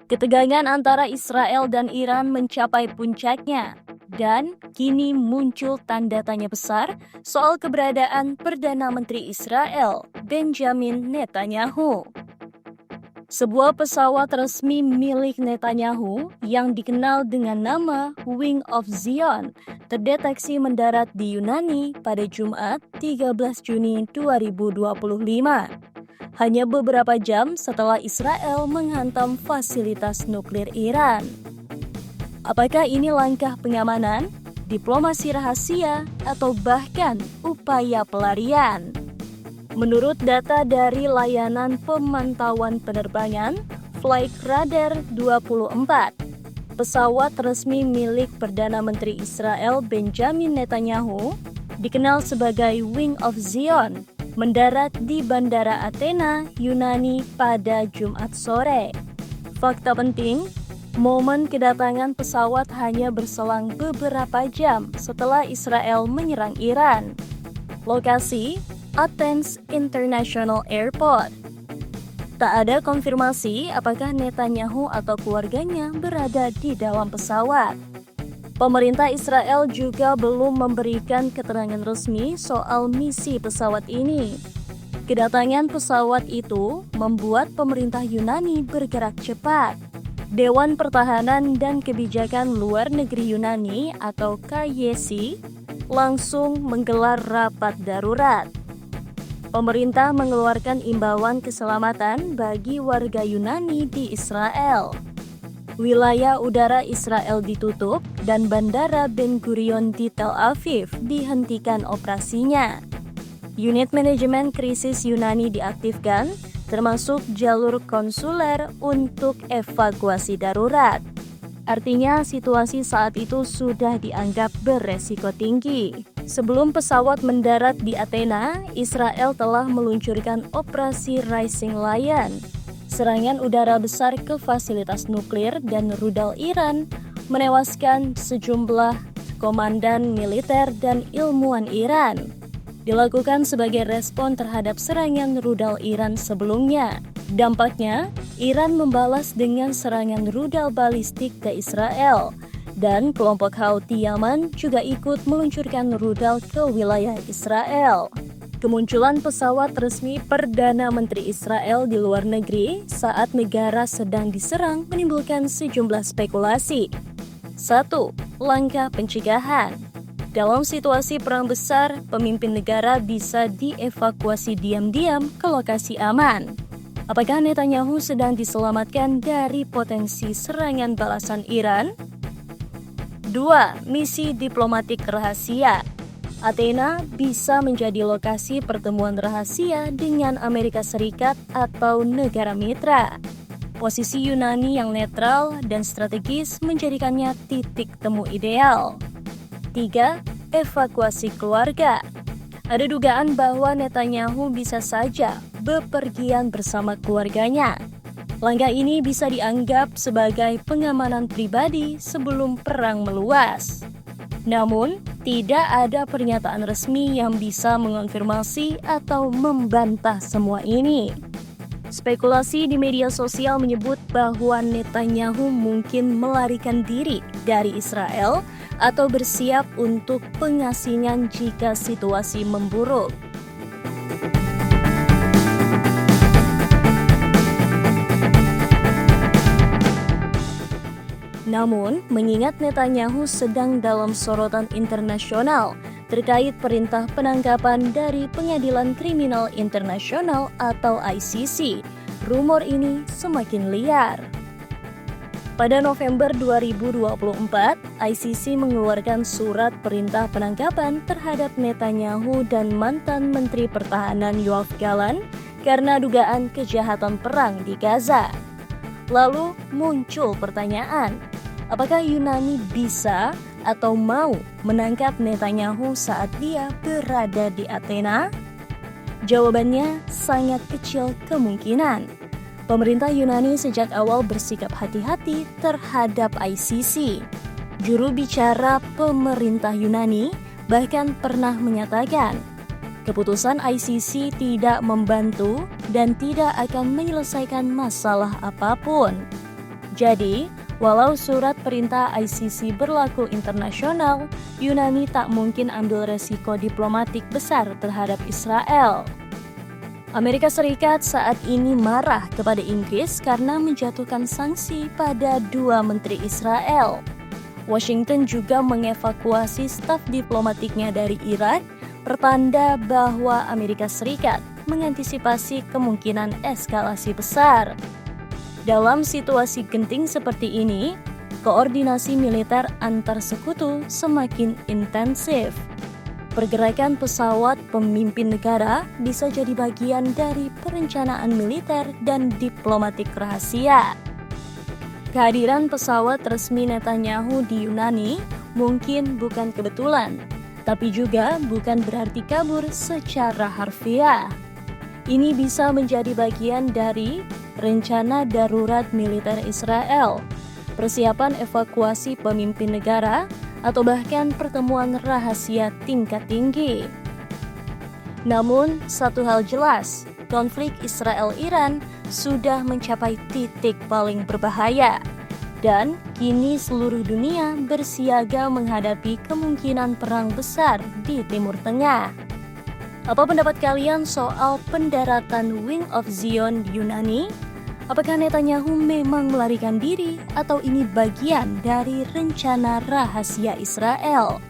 Ketegangan antara Israel dan Iran mencapai puncaknya, dan kini muncul tanda tanya besar soal keberadaan Perdana Menteri Israel, Benjamin Netanyahu. Sebuah pesawat resmi milik Netanyahu yang dikenal dengan nama Wing of Zion terdeteksi mendarat di Yunani pada Jumat 13 Juni 2025. Hanya beberapa jam setelah Israel menghantam fasilitas nuklir Iran. Apakah ini langkah pengamanan, diplomasi rahasia, atau bahkan upaya pelarian? Menurut data dari layanan pemantauan penerbangan Flight Radar 24, pesawat resmi milik Perdana Menteri Israel Benjamin Netanyahu, dikenal sebagai Wing of Zion, mendarat di Bandara Athena, Yunani pada Jumat sore. Fakta penting, momen kedatangan pesawat hanya berselang beberapa jam setelah Israel menyerang Iran. Lokasi, Athens International Airport. Tak ada konfirmasi apakah Netanyahu atau keluarganya berada di dalam pesawat. Pemerintah Israel juga belum memberikan keterangan resmi soal misi pesawat ini. Kedatangan pesawat itu membuat pemerintah Yunani bergerak cepat. Dewan Pertahanan dan Kebijakan Luar Negeri Yunani atau KYC langsung menggelar rapat darurat. Pemerintah mengeluarkan imbauan keselamatan bagi warga Yunani di Israel. Wilayah udara Israel ditutup dan Bandara Ben Gurion di Tel Aviv dihentikan operasinya. Unit Manajemen Krisis Yunani diaktifkan, termasuk jalur konsuler untuk evakuasi darurat. Artinya situasi saat itu sudah dianggap beresiko tinggi. Sebelum pesawat mendarat di Athena, Israel telah meluncurkan operasi Rising Lion, serangan udara besar ke fasilitas nuklir dan rudal Iran, menewaskan sejumlah komandan militer dan ilmuwan Iran. Dilakukan sebagai respon terhadap serangan rudal Iran sebelumnya. Dampaknya, Iran membalas dengan serangan rudal balistik ke Israel, dan kelompok Houthi Yaman juga ikut meluncurkan rudal ke wilayah Israel. Kemunculan pesawat resmi Perdana Menteri Israel di luar negeri saat negara sedang diserang menimbulkan sejumlah spekulasi. 1. Langkah pencegahan. Dalam situasi perang besar, pemimpin negara bisa dievakuasi diam-diam ke lokasi aman. Apakah Netanyahu sedang diselamatkan dari potensi serangan balasan Iran? 2. Misi diplomatik rahasia. Athena bisa menjadi lokasi pertemuan rahasia dengan Amerika Serikat atau negara mitra. Posisi Yunani yang netral dan strategis menjadikannya titik temu ideal. 3. Evakuasi keluarga. Ada dugaan bahwa Netanyahu bisa saja bepergian bersama keluarganya. Langkah ini bisa dianggap sebagai pengamanan pribadi sebelum perang meluas. Namun, tidak ada pernyataan resmi yang bisa mengonfirmasi atau membantah semua ini. Spekulasi di media sosial menyebut bahwa Netanyahu mungkin melarikan diri dari Israel atau bersiap untuk pengasingan jika situasi memburuk. Namun, mengingat Netanyahu sedang dalam sorotan internasional terkait perintah penangkapan dari Pengadilan Kriminal Internasional atau ICC, rumor ini semakin liar. Pada November 2024, ICC mengeluarkan surat perintah penangkapan terhadap Netanyahu dan mantan Menteri Pertahanan Yoav Gallant karena dugaan kejahatan perang di Gaza. Lalu muncul pertanyaan, apakah Yunani bisa atau mau menangkap Netanyahu saat dia berada di Athena? Jawabannya sangat kecil kemungkinan. Pemerintah Yunani sejak awal bersikap hati-hati terhadap ICC. Juru bicara pemerintah Yunani bahkan pernah menyatakan, keputusan ICC tidak membantu dan tidak akan menyelesaikan masalah apapun. Jadi, walau surat perintah ICC berlaku internasional, Yunani tak mungkin ambil resiko diplomatik besar terhadap Israel. Amerika Serikat saat ini marah kepada Inggris karena menjatuhkan sanksi pada 2 menteri Israel. Washington juga mengevakuasi staf diplomatiknya dari Irak, pertanda bahwa Amerika Serikat mengantisipasi kemungkinan eskalasi besar. Dalam situasi genting seperti ini, koordinasi militer antar sekutu semakin intensif. Pergerakan pesawat pemimpin negara bisa jadi bagian dari perencanaan militer dan diplomatik rahasia. Kehadiran pesawat resmi Netanyahu di Yunani mungkin bukan kebetulan, tapi juga bukan berarti kabur secara harfiah. Ini bisa menjadi bagian dari rencana darurat militer Israel, persiapan evakuasi pemimpin negara, atau bahkan pertemuan rahasia tingkat tinggi. Namun, satu hal jelas, konflik Israel-Iran sudah mencapai titik paling berbahaya, dan kini seluruh dunia bersiaga menghadapi kemungkinan perang besar di Timur Tengah. Apa pendapat kalian soal pendaratan Wing of Zion di Yunani? Apakah Netanyahu memang melarikan diri atau ini bagian dari rencana rahasia Israel?